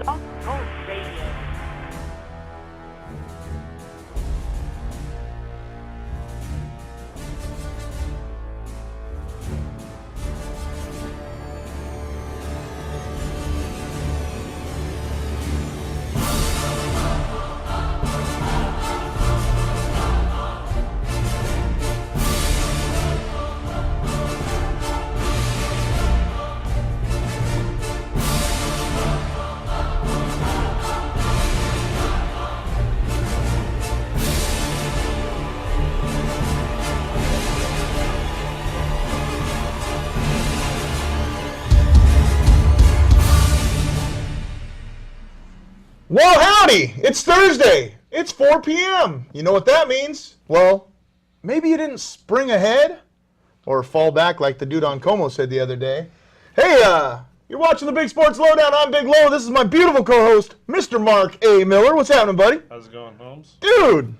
Blog Talk Radio. Well, howdy! It's Thursday. It's 4 p.m. You know what that means? Well, maybe you didn't spring ahead or fall back like the dude on Como said the other day. Hey, you're watching the Big Sports Lowdown. I'm Big Low. This is my beautiful co-host, Mr. Mark A. Miller. What's happening, buddy? How's it going, Holmes? Dude,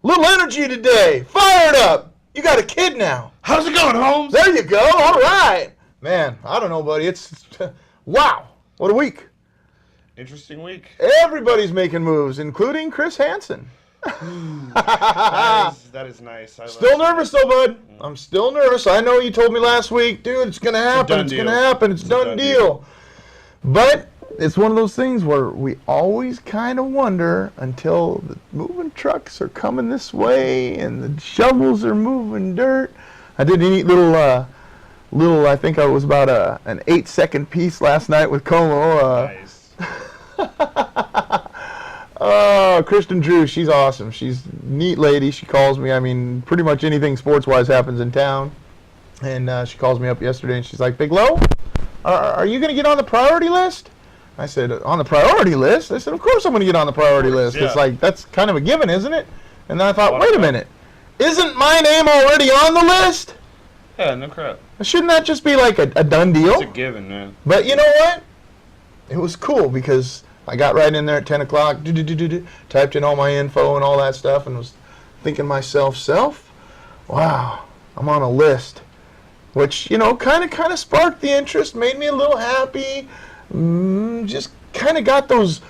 little energy today. Fired up. You got a kid now. How's it going, Holmes? There you go. All right. Man, I don't know, buddy. It's, wow. What a week. Interesting week. Everybody's making moves, including Chris Hansen. That is nice. Still nervous though, bud. I'm still nervous. I know you told me last week, dude, it's going to happen. It's going to happen. It's a done deal. But it's one of those things where we always kind of wonder until the moving trucks are coming this way and the shovels are moving dirt. I did a neat little, I think it was about an 8-second piece last night with Como. Nice. Oh, Kristen Drew, she's awesome. She's a neat lady. She calls me. I mean, pretty much anything sports-wise happens in town. And she calls me up yesterday, and she's like, Big Low, are you going to get on the priority list? I said, on the priority list? I said, of course I'm going to get on the priority list. Yeah. It's like, that's kind of a given, isn't it? And then I thought, wait a minute. Isn't my name already on the list? Yeah, no crap. Shouldn't that just be like a done deal? It's a given, man. But you know what? It was cool because I got right in there at 10 o'clock, typed in all my info and all that stuff, and was thinking myself, wow, I'm on a list. Which, you know, kind of sparked the interest, made me a little happy, just kind of got those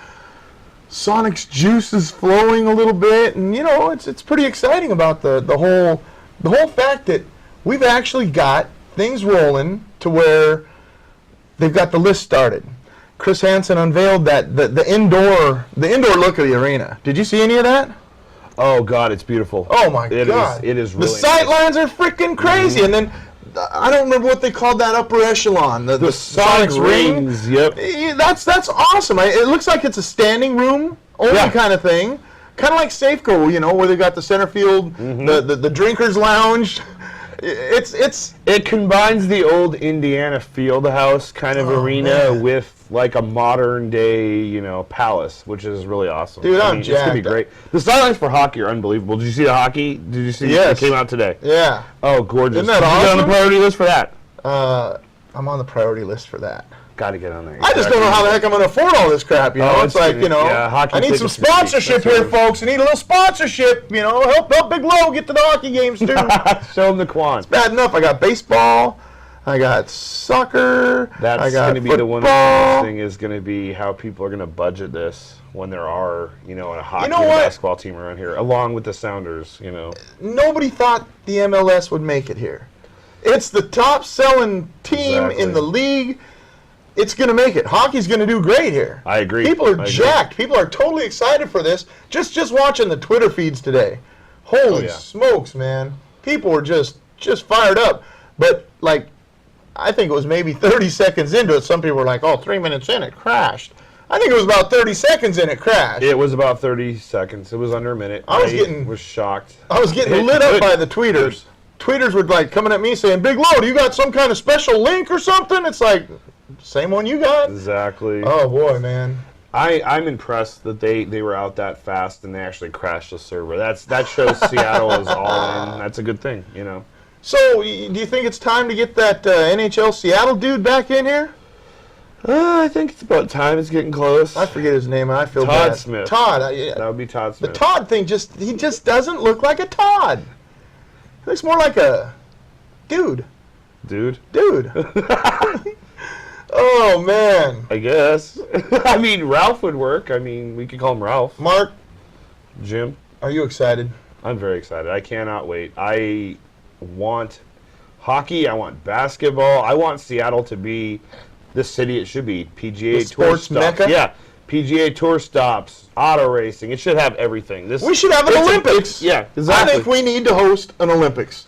Sonics juices flowing a little bit, and, you know, it's pretty exciting about the whole fact that we've actually got things rolling to where they've got the list started. Chris Hansen unveiled that the indoor look of the arena. Did you see any of that? Oh God, it's beautiful. Oh my God, it is really the sight lines are freaking crazy. And then I don't remember what they called that upper echelon, the Sonics ring. Yep. That's awesome. It looks like it's a standing room only kind of thing, kind of like Safeco, you know, where they got the center field, the drinkers lounge. It combines the old Indiana Fieldhouse kind of arena with like a modern day, you know, palace, which is really awesome. Dude, I'm It's gonna be jacked. great. The sidelines for hockey are unbelievable. Did you see the hockey? Did you see? Yes. It came out today. Yeah. Oh, gorgeous. Isn't that Did you get on the awesome? priority list for that? I'm on the priority list for that. Got to get on there. I just don't know how the heck I'm going to afford all this crap, you know? Oh, It's like, you know, hockey I need some tickets are cheap. sponsorship That's here, right. folks. I need a little sponsorship, you know, help Big Low get to the hockey games, too. Show them the Quan. Bad enough, I got baseball, I got soccer, I That's got going to be football. the one thing is going to be how people are going to budget this when there are, you know, a hockey know and what? basketball team around here, along with the Sounders, you know. Nobody thought the MLS would make it here. It's the top-selling team Exactly. in the league. It's going to make it. Hockey's going to do great here. I agree. People are I agree. jacked. People are totally excited for this. Just watching the Twitter feeds today. Holy yeah. smokes, man. People were just fired up. But, like, I think it was maybe 30 seconds into it. Some people were like, 3 minutes in, it crashed. I think it was about 30 seconds in, it crashed. It was about 30 seconds. It was under a minute. I was shocked. I was getting lit up by the tweeters. Tweeters were, like, coming at me saying, Big Low, do you got some kind of special link or something? It's like, same one you got. Exactly. Oh, boy, man. I'm impressed that they were out that fast and they actually crashed the server. That shows Seattle is all in. That's a good thing, you know. So, do you think it's time to get that NHL Seattle dude back in here? I think it's about time. It's getting close. I forget his name, and I feel Todd bad. Smith. Todd. Yeah. That would be Todd The Smith. Todd thing he just doesn't look like a Todd. He looks more like a dude. Dude. Oh, man. I guess. I mean, Ralph would work. I mean, we could call him Ralph. Mark, Jim, are you excited? I'm very excited. I cannot wait. I want hockey. I want basketball. I want Seattle to be the city it should be. PGA The Tour sports stops. mecca? Yeah. PGA Tour stops. Auto racing. It should have everything. We should have an Olympics. Yeah, exactly. I think we need to host an Olympics.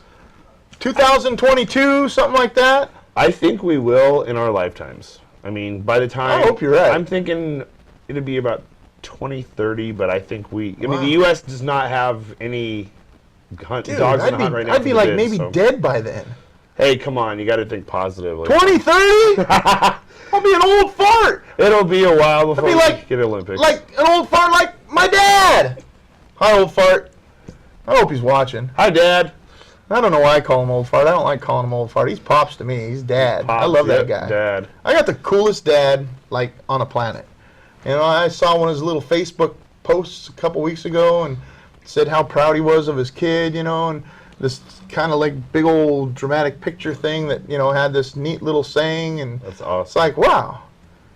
2022, something like that. I think we will in our lifetimes. I mean, by the time... I hope you're right. I'm thinking it'll be about 2030, but I think we... I Wow. mean, the U.S. does not have any dogs in the hunt right now. I'd for be the like bids, maybe so. dead by then. Hey, come on. You got to think positively. 2030? I'll be an old fart. It'll be a while before be we like- get Olympics. Like an old fart like my dad. Hi, old fart. I hope he's watching. Hi, Dad. I don't know why I call him old fart. I don't like calling him old fart. He's pops to me. He's dad. I Pops, love that yep, guy. Dad. I got the coolest dad like on a planet. You know, I saw one of his little Facebook posts a couple weeks ago and said how proud he was of his kid, you know, and this kind of like big old dramatic picture thing that, you know, had this neat little saying, and That's it's awesome. like, wow,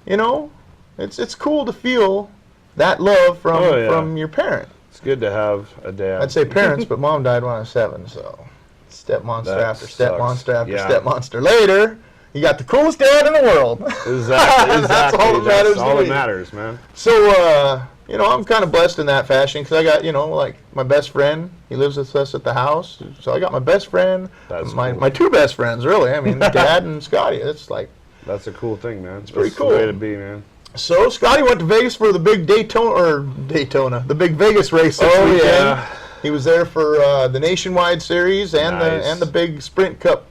you know, it's cool to feel that love from Oh, yeah. from your parent. It's good to have a dad. I'd say parents, but mom died when I was 7, so step monster That after step sucks. monster after Yeah. step monster. Later, you got the coolest dad in the world. Exactly. That's all that matters That's all to that me. matters, man. So, you know, I'm kind of blessed in that fashion because I got, you know, like my best friend. He lives with us at the house. So I got my best friend, That's my cool. my 2 best friends, really. I mean, Dad and Scotty. It's like, That's a cool thing, man. It's pretty the cool. way to be, man. so Scotty went to Vegas for the big Daytona, the big Vegas race this Oh, weekend. yeah. He was there for the Nationwide Series and Nice. the big Sprint Cup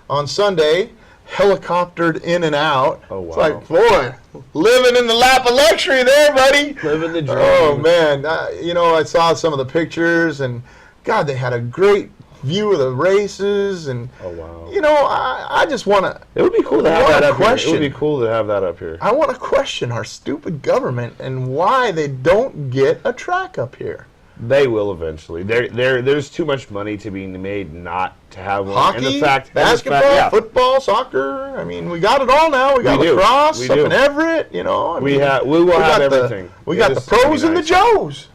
on Sunday. Helicoptered in and out. Oh, It's wow. like, boy, living in the lap of luxury there, buddy. Living the dream. Oh man, you know, I saw some of the pictures, and God, they had a great view of the races, and Oh, wow. you know, I just want to. It would be cool to have What a that up here. It question. would be cool to have that up here. I want to question our stupid government and why they don't get a track up here. They will eventually. There's too much money to be made not to have one. Hockey, and the fact, basketball, yeah. football, soccer. I mean, we got it all now. We got We do. lacrosse We up do. in Everett. You know, I We mean, will have got everything. We It got the is gonna be pros and the nice. Joes.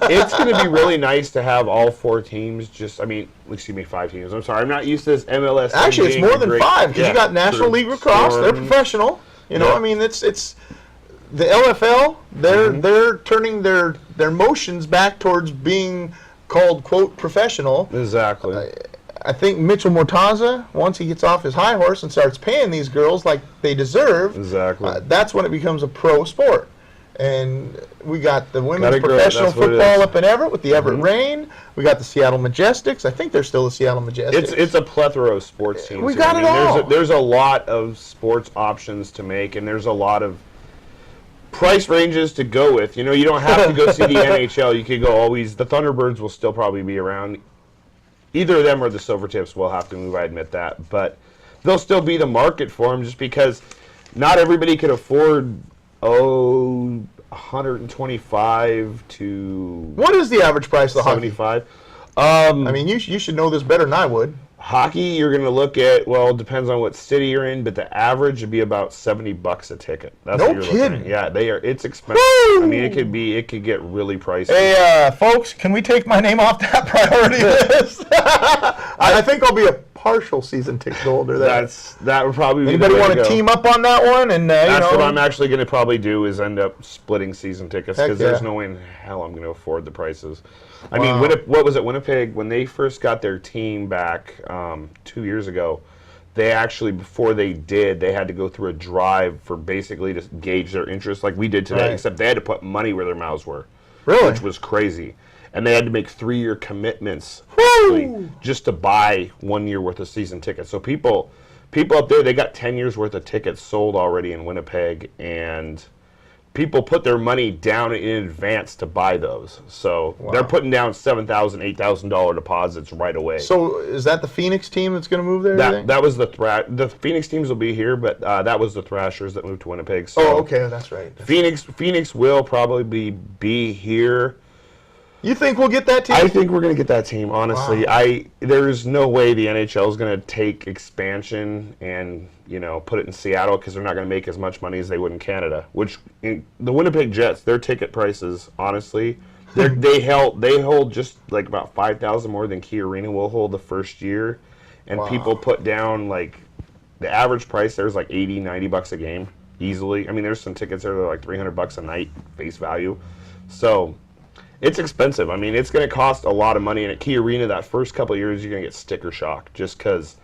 It's going to be really nice to have all 4 teams. Just, I mean, excuse me, 5 teams. I'm sorry, I'm not used to this MLS. thing Actually, it's being more a than great- 5 because yeah, you got National for League Lacrosse. They're Storm. professional. You know, Yeah. I mean, it's the LFL. They're turning their motions back towards being called quote professional. Exactly. I think Mitchell Mortaza, once he gets off his high horse and starts paying these girls like they deserve, Exactly. that's when it becomes a pro sport. And we got the women's Gotta grow it, professional that's what it football is. up in Everett with the Everett Mhm. Rain. We got the Seattle Majestics. I think they're still the Seattle Majestics. It's a plethora of sports teams. We here. got I it mean, all. There's a lot of sports options to make, and there's a lot of price ranges to go with. You know, you don't have to go see the NHL. You could go always. The Thunderbirds will still probably be around. Either of them or the Silvertips will have to move. I admit that, but there'll still be the market for them, just because not everybody could afford 125 to What is the average price of hockey? 75. I mean, you should know this better than I would. Hockey, you're going to look at, well, it depends on what city you're in, but the average would be about $70 a ticket. That's No what you're looking kidding. at. Yeah, it's expensive. Woo! I mean, it could get really pricey. Hey, folks, can we take my name off that priority list? I think I'll be a partial season ticket holder there. That would probably be Anybody the way want to go. team up on that one? And That's you know, what I'm actually going to probably do, is end up splitting season tickets, Heck because there's yeah. no way in hell I'm going to afford the prices. I Wow. mean, what was it, Winnipeg, when they first got their team back 2 years ago, they actually, before they did, they had to go through a drive for basically to gauge their interest, like we did today, Right. except they had to put money where their mouths were, Really? which was crazy. And they had to make 3-year commitments Woo! actually, just to buy 1 year worth of season tickets. So people up there, they got 10 years worth of tickets sold already in Winnipeg, and people put their money down in advance to buy those. So they're putting down $7,000, $8,000 deposits right away. So is that the Phoenix team that's going to move there? you think? that was the Phoenix teams will be here, but that was the Thrashers that moved to Winnipeg. So Oh, okay, that's right. Phoenix will probably be here. You think we'll get that team? I think we're going to get that team, honestly. Wow. There's no way the NHL is going to take expansion and, put it in Seattle because they're not going to make as much money as they would in Canada. The Winnipeg Jets, their ticket prices, honestly, they hold just like about 5,000 more than Key Arena will hold the first year. And people put down like the average price there's like $80-$90 a game easily. I mean, there's some tickets there that are like $300 a night face value. So it's expensive. I mean, it's going to cost a lot of money. And at Key Arena, that first couple of years, you're going to get sticker shock just because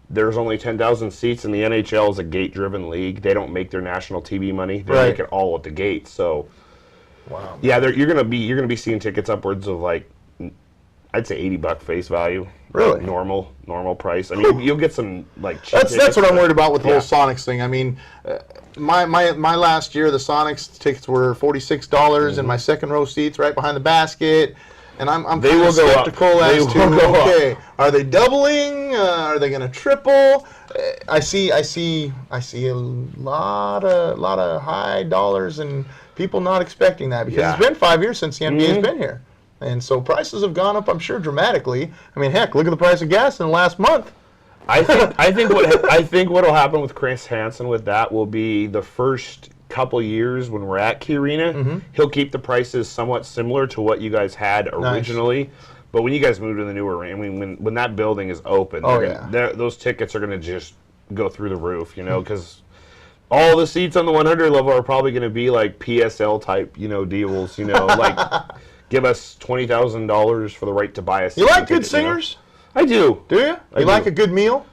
there's only 10,000 seats, and the NHL is a gate-driven league. They don't make their national TV money. They make it all at the gate. So, yeah, you're going to be seeing tickets upwards of like, I'd say $80 face value. Really? Like normal price. I mean, you'll get some like cheap That's what I'm worried about with the whole Yeah. Sonics thing. I mean, my last year the Sonics tickets were $46 in my second row seats right behind the basket, and I'm They kind will of go up. skeptical They as to will go up. okay, are they doubling? Are they going to triple? I see a lot of high dollars and people not expecting that because it's been 5 years since the NBA's been here. And so prices have gone up, I'm sure, dramatically. I mean, heck, look at the price of gas in the last month. I think what'll happen with Chris Hansen with that will be the first couple years when we're at Key Arena, he'll keep the prices somewhat similar to what you guys had originally. But when you guys move to the new arena, I mean, when that building is open, those tickets are going to just go through the roof, because all the seats on the 100 level are probably going to be like PSL type, deals, like give us $20,000 for the right to buy a seat. You like good singers? I do. Do you? You like a good meal?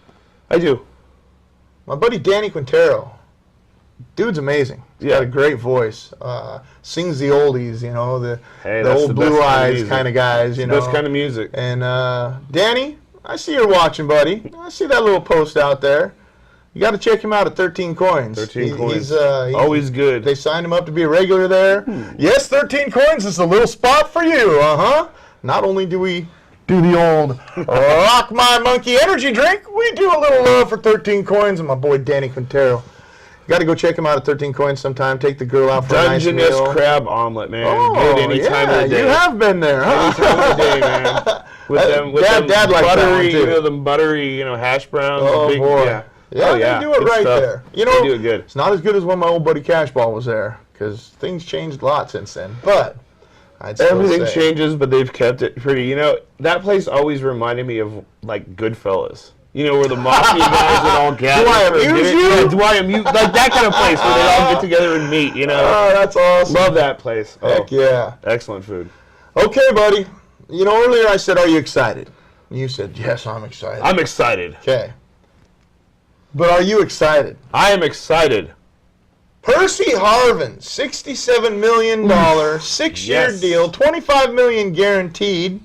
I do. My buddy Danny Quintero, dude's amazing. He's got a great voice. Sings the oldies, the that's old the blue best kind of eyes music. kind of guys, Best kind of music. And Danny, I see you're watching, buddy. I see that little post out there. You got to check him out at 13 Coins. 13 Coins. He's always good. They signed him up to be a regular there. Yes, 13 Coins is a little spot for you. Not only do we do the old Rock My Monkey energy drink, we do a little love for 13 Coins and my boy Danny Quintero. You got to go check him out at 13 Coins sometime. Take the girl out for a nice Dungeness meal. crab omelet, man. Oh, Good any time of the day. You have been there, huh? Any time of the day, man. With them Dad liked that one, buttery, too. the buttery, hash browns. Oh, big, boy. Yeah. Yeah, they do it Good right stuff. there. They do it good. It's not as good as when my old buddy Cashball was there because things changed a lot since then. But I'd still Everything say, changes, but they've kept it pretty. That place always reminded me of like Goodfellas. Where the mafia guys would all gather. Do I for a amuse dinner. you? Yeah, do I amuse? Like that kind of place where they all get together and meet. Oh, that's awesome. Love that place. Heck yeah. Excellent food. Okay, buddy. Earlier I said, are you excited? You said, yes, I'm excited. I'm excited. Okay. But are you excited? I am excited. Percy Harvin, $67 million, 6-year Yes. deal, $25 million guaranteed.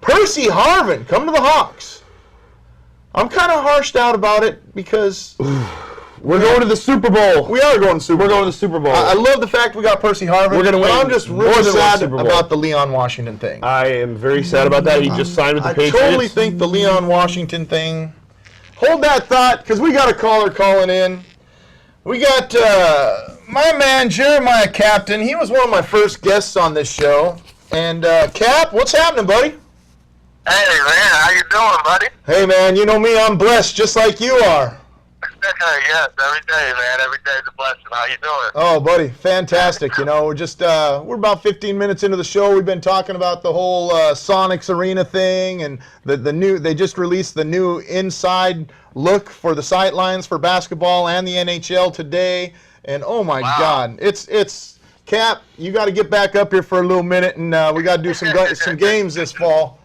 Percy Harvin, come to the Hawks. I'm kind of harshed out about it because We're going to the Super Bowl. we are going to Super We're Bowl. going to the Super Bowl. I love the fact we got Percy Harvin. We're gonna but win I'm just more really than one sad Super Bowl. about the Leon Washington thing. I am very sad about that. He just signed with the I Patriots. totally think the Leon Washington thing. Hold that thought, because we got a caller calling in. We got my man Jeremiah Captain. He was one of my first guests on this show. And Cap, what's happening, buddy? Hey man, how you doing, buddy? Hey man, you know me, I'm blessed just like you are. Yes, every day, man. Every day is a blessing. How you doing? Oh, buddy, fantastic. We're just we're about 15 minutes into the show. We've been talking about the whole Sonics Arena thing and the new. They just released the new inside look for the sightlines for basketball and the NHL today. And oh my God, it's Cap. You got to get back up here for a little minute, and we got to do some games this fall.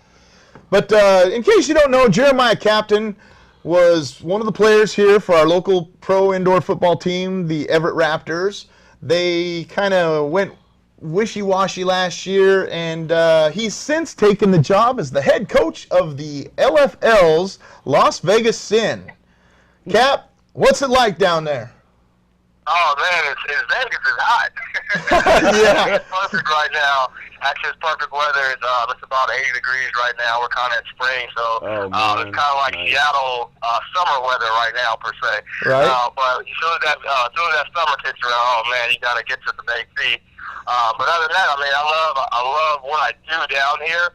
But in case you don't know, Jeremiah Captain was one of the players here for our local pro indoor football team, the Everett Raptors. They kind of went wishy-washy last year, and he's since taken the job as the head coach of the LFL's Las Vegas Sin. Cap, what's it like down there? Oh man, it's Vegas is hot. Yeah. It's perfect right now. Actually, it's perfect weather. It's about 80 degrees right now. We're kind of at spring, so man. it's kind of like Nice. Seattle summer weather right now, per se. Right. But as soon as that summer kicks around, oh man, you got to get to the big sea. But other than that, I mean, I love what I do down here.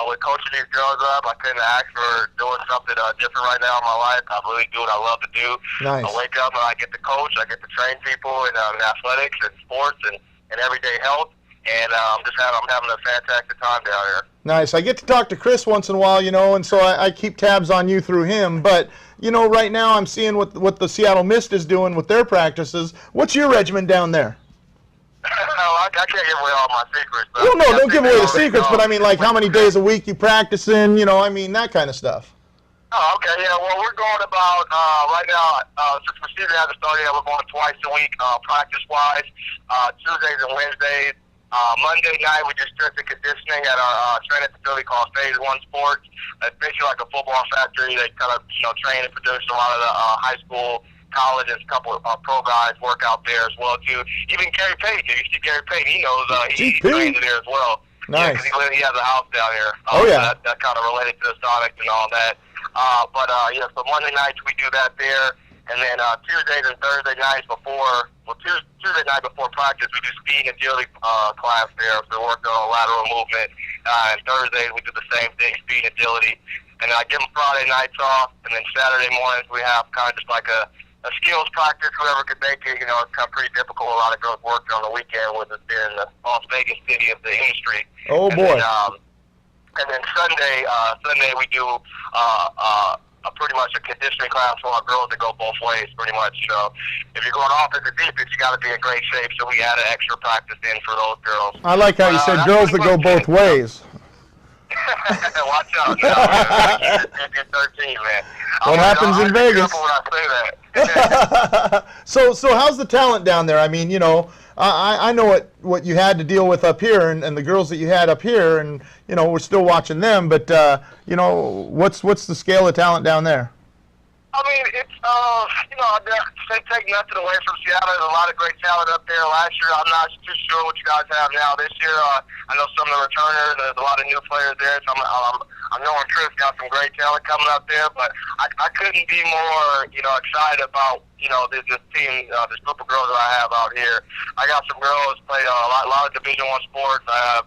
With coaching these girls up, I couldn't ask for doing something different right now in my life. I really do what I love to do. Nice. I wake up and I get to coach. I get to train people in athletics and sports and everyday health. And I'm having a fantastic time down here. Nice. I get to talk to Chris once in a while, you know, and so I keep tabs on you through him. But, you know, right now I'm seeing what the Seattle Mist is doing with their practices. What's your regimen down there? I can't give away all my secrets. But Well, no, I don't think give away they the secrets, but I mean, like, how many days a week you practicing, you know, I mean, that kind of stuff. Oh, okay, yeah. Well, we're going about right now. Since the season hasn't started yet, we're going twice a week, practice-wise. Tuesdays and Wednesdays. Monday night we do strength and conditioning at our training facility called Phase One Sports. It's basically like a football factory. They kind of train and produce a lot of the high school, college, and a couple of pro guys work out there as well too. Even Gary Payton, if you see Gary Payton, he knows he trains there as well. Nice. Yeah, 'cause he has a house down here. Oh, yeah. That kind of related to the Sonics and all that. So Monday nights we do that there. And then Tuesdays and Thursday nights Tuesday night before practice, we do speed and agility class there. So we're working on lateral movement. And Thursdays we do the same thing, speed and agility. And I give them Friday nights off. And then Saturday mornings we have kind of just like a skills practice. Whoever could make it, it's kind of pretty difficult. A lot of girls working on the weekend with us being the Las Vegas city of the industry. Oh, boy. And then Sunday we do pretty much a conditioning class for our girls that go both ways, pretty much. If you're going offense or defense, you got to be in great shape. So we add an extra practice in for those girls. I like how you said girls that go both ways. Watch out! No, 13, man. What happens in Vegas? When I say that. So how's the talent down there? I mean, I know what you had to deal with up here, and the girls that you had up here, and we're still watching them. But what's the scale of talent down there? I mean, it's I take nothing away from Seattle. There's a lot of great talent up there. Last year, I'm not too sure what you guys have now. This year, I know some of the returners. There's a lot of new players there. So I'm knowing Chris got some great talent coming up there. But I couldn't be more excited about this team, this group of girls that I have out here. I got some girls play a lot of Division I sports. I have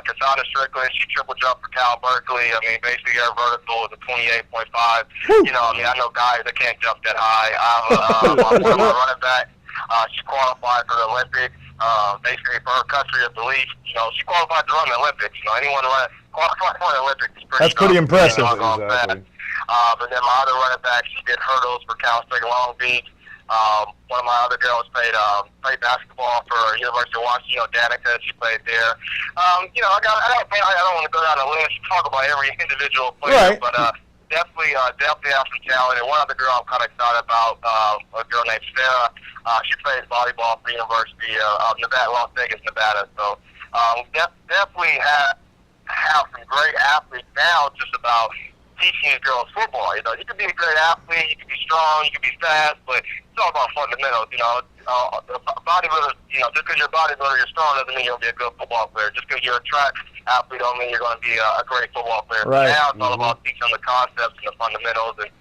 Cassandra Strickland. She triple jumped for Cal Berkeley. I mean, basically her vertical is a 28.5. I know guys that can't jump that high. I have one of my running back. She qualified for the Olympics. Basically for her country of belief. She qualified to run the Olympics. Anyone qualified for the Olympics is pretty. That's pretty impressive. Exactly. But then my other running back, she did hurdles for Cal State Long Beach. One of my other girls played basketball for University of Washington. Danica, she played there. I don't want to go down the list and talk about every individual player, right. but definitely have some talent. And one other girl I'm kind of excited about, a girl named Sarah. She plays volleyball for the University of Nevada, Las Vegas, Nevada. So definitely have some great athletes now. Just about teaching these girls football. You can be a great athlete, you can be strong, you can be fast, but it's all about fundamentals. Bodybuilders, just because you're a bodybuilder, you're strong doesn't mean you'll be a good football player. Just because you're a track athlete don't mean you're going to be a great football player. Right. Now it's all about teaching them the concepts and the fundamentals, and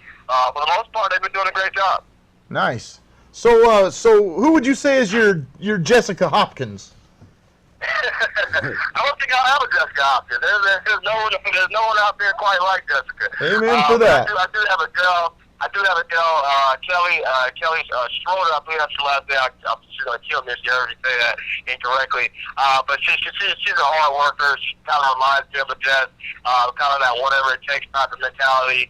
for the most part, they've been doing a great job. Nice. So who would you say is your Jessica Hopkins? I don't think I'll have a Jessica Hopkins. There's no one out there quite like Jessica. Amen for that. I do have a girl, Kelly Schroeder. I believe that's her last name. She's gonna kill me if she heard me say that incorrectly. But she's a hard worker. She kind of reminds me of a Jess. Kind of that whatever it takes type of mentality.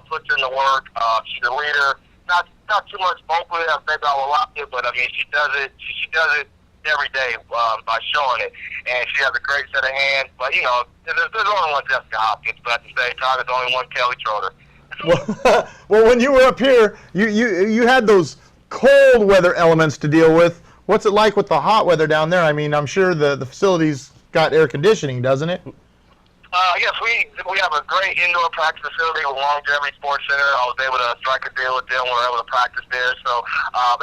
Puts in the work. She's a leader. Not too much vocally. Maybe I will like it, but I mean she does it. She does it every day by showing it, and she has a great set of hands. But there's only one Jessica Hopkins, but at the same time, there's only one Kelly Schroeder. Well, when you were up here, you had those cold weather elements to deal with. What's it like with the hot weather down there? I mean, I'm sure the facility's got air conditioning, doesn't it? Yes, we have a great indoor practice facility with Longevity Sports Center. I was able to strike a deal with them. We were able to practice there. So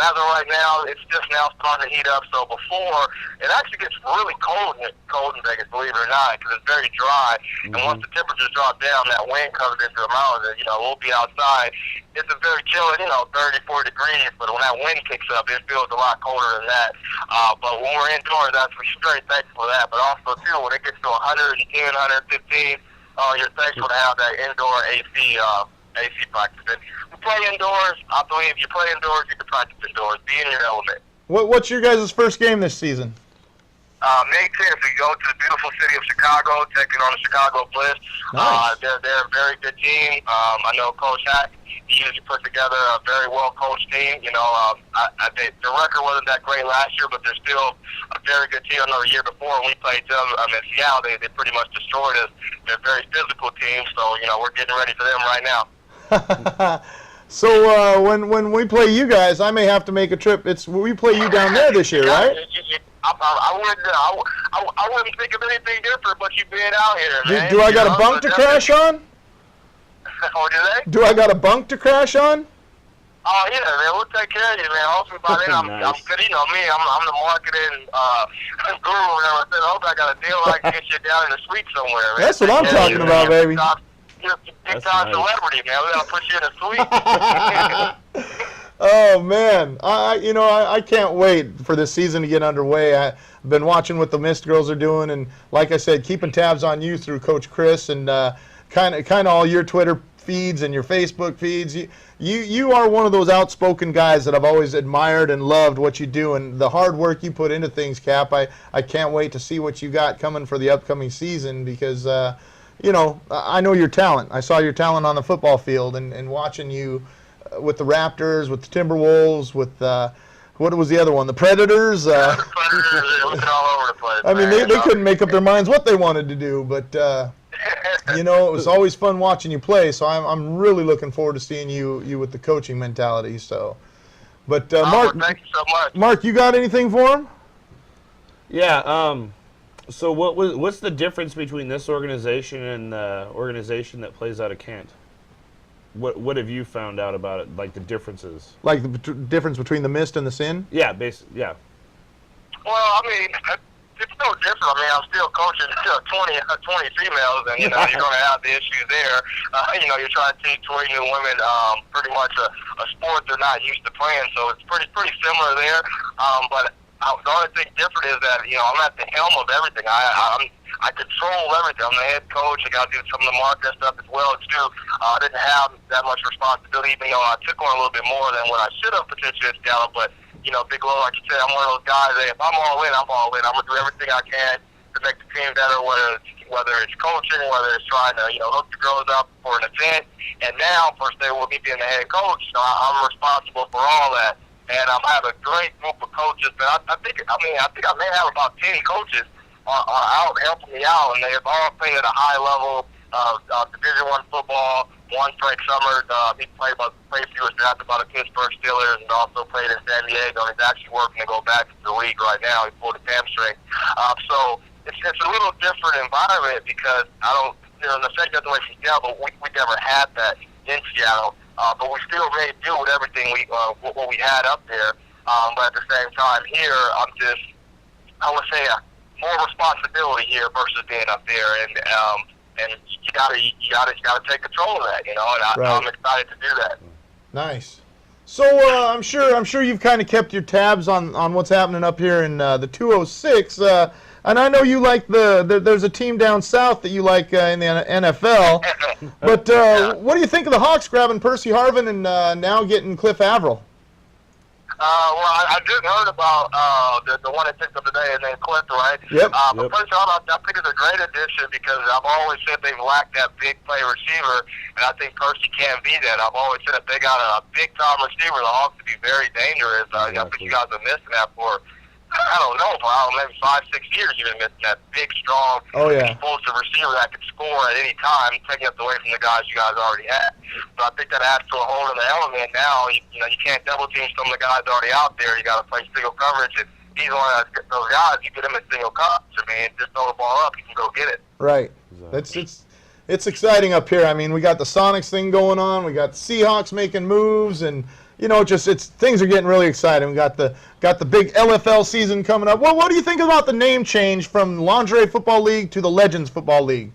as of right now, it's just now starting to heat up. So before, it actually gets really cold in Vegas, believe it or not, because it's very dry. Mm-hmm. And once the temperatures drop down, that wind comes into the mountains. We'll be outside. it's a very chilly, 34 degrees, but when that wind kicks up, it feels a lot colder than that. But when we're indoors, that's for straight thankful for that. But also, too, when it gets to 110, 115, you're thankful to have that indoor AC practice. And we play indoors. I believe you play indoors, you can practice indoors. Be in your element. What's your guys' first game this season? May 10th, we go to the beautiful city of Chicago, taking on the Chicago Blitz. Nice. They're a very good team. I know Coach Hack, he usually puts together a very well-coached team. The record wasn't that great last year, but they're still a very good team. I know the year before when we played them in Seattle, they pretty much destroyed us. They're a very physical team, so, we're getting ready for them right now. So when we play you guys, I may have to make a trip. We play you down there this year, right? I wouldn't think of anything different, but you being out here, man. Do I got a bunk to crash on? What do they? Do I got a bunk to crash on? Oh yeah, man. We'll take care of you, man. Hopefully by then I'm good. You know me, I'm the marketing guru and everything. I hope I got a deal I can get you down in the suite somewhere, man. That's what I'm talking about, baby. You're a big time celebrity, man. We gotta put you in a suite. Oh man, I can't wait for this season to get underway. I've been watching what the Mist girls are doing, and like I said, keeping tabs on you through Coach Chris and kind of all your Twitter feeds and your Facebook feeds. You are one of those outspoken guys that I've always admired and loved what you do and the hard work you put into things, Cap. I can't wait to see what you got coming for the upcoming season because I know your talent. I saw your talent on the football field and watching you with the Raptors, with the Timberwolves, with what was the other one? The Predators. The Predators, looking all over the place. I mean, they couldn't make up their minds what they wanted to do, but it was always fun watching you play. So I'm really looking forward to seeing you with the coaching mentality. So, but Mark, thank you so much. Mark, you got anything for him? Yeah. So what's the difference between this organization and the organization that plays out of Kent? What have you found out about it, like the differences? Like the difference between the Mist and the Sin? Yeah, basically, yeah. Well, I mean, it's no different. I mean, I'm still coaching 20 females, and, you're going to have the issues there. You're trying to teach 20 new women pretty much a sport they're not used to playing, so it's pretty similar there. But the only thing different is that, I'm at the helm of everything. I control everything. I'm the head coach. I got to do some of the marketing stuff as well, too. I didn't have that much responsibility, even though I took on a little bit more than what I should have potentially at Seattle. But, Big Low, like you said, I'm one of those guys that if I'm all in, I'm all in. I'm going to do everything I can to make the team better, whether it's coaching, whether it's trying to, hook the girls up for an event. And now, first day with me being the head coach, I'm responsible for all that. And I have a great group of coaches. But I think I may have about 10 coaches are out helping me out, and they've all played at a high level of Division I football. One, Frank Summers, he played for was drafted by the Pittsburgh Steelers and also played in San Diego. He's actually working to go back to the league right now. He pulled a hamstring. So it's a little different environment because the same doesn't way from Seattle, but we never had that in Seattle. But we still made do with everything what we had up there. But at the same time here, I would say more responsibility here versus being up there, and you gotta take control of that, and I'm excited to do that. Nice. So I'm sure you've kind of kept your tabs on what's happening up here in the 206, and I know you like there's a team down south that you like in the NFL. But what do you think of the Hawks grabbing Percy Harvin and now getting Cliff Averill? Well, I just heard about the one that picked up today, and then Cliff, right? Yep. But Percy Harvin, I think it's a great addition because I've always said they've lacked that big play receiver, and I think Percy can be that. I've always said if they got a big-time receiver, the Hawks would be very dangerous. I think you guys have missing that for, I don't know, maybe 5-6 years you've been missing that big, strong, explosive receiver that could score at any time, taking us away from the guys you guys already had. So I think that adds to a whole other element now. You can't double team some of the guys already out there. You got to play single coverage, and he's one of those guys. You get him in single coverage, just throw the ball up, you can go get it. Right. Exactly. It's exciting up here. I mean, we got the Sonics thing going on. We got the Seahawks making moves, and things are getting really exciting. We got the big LFL season coming up. Well, what do you think about the name change from Lingerie Football League to the Legends Football League?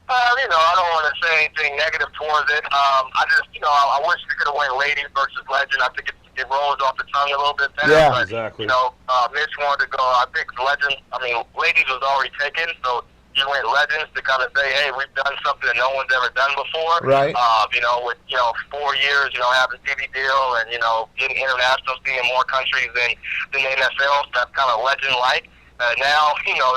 I don't want to say anything negative towards it. I just, I wish we could have went ladies versus legend. I think it rolls off the tongue a little bit better. Yeah, but, exactly. Mitch wanted to go. I think ladies was already taken, so you went legends to kind of say, hey, we've done something that no one's ever done before. Right. With 4 years, having TV deal and getting international, seeing more countries than the NFL. So that's kind of legend-like. Now,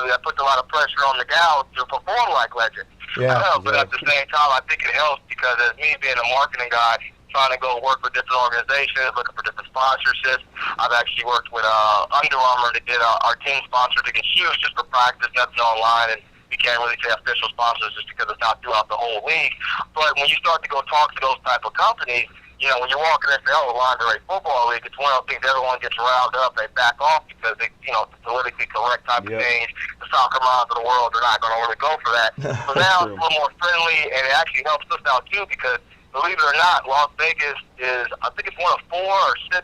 that puts a lot of pressure on the gals to perform like legends. Yeah, But at the same time, I think it helps because as me being a marketing guy, trying to go work with different organizations, looking for different sponsorships. I've actually worked with Under Armour that did our team sponsor to get shoes just for practice, nothing online, and you can't really say official sponsors just because it's not throughout the whole league. But when you start to go talk to those type of companies, when you walk in and say, oh, lingerie football league, it's one of those things everyone gets riled up. They back off because they, the politically correct type of things. The soccer moms of the world, they're not going to really go for that. So now it's a little more friendly, and it actually helps us out too because, believe it or not, Las Vegas is, I think it's one of 4 or 6,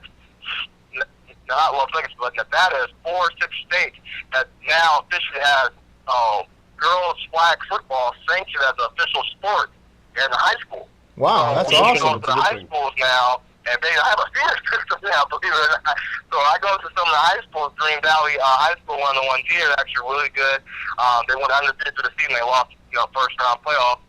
not Las Vegas, but Nevada is 4 or 6 states that now officially has girls flag football sanctioned as an official sport in high school. Wow, that's we awesome. go to the high schools now, and I have a feeder system now, believe it or not. So I go to some of the high schools. Green Valley High School, one of the ones here, actually really good. They went undefeated through the season. They lost, first round playoff.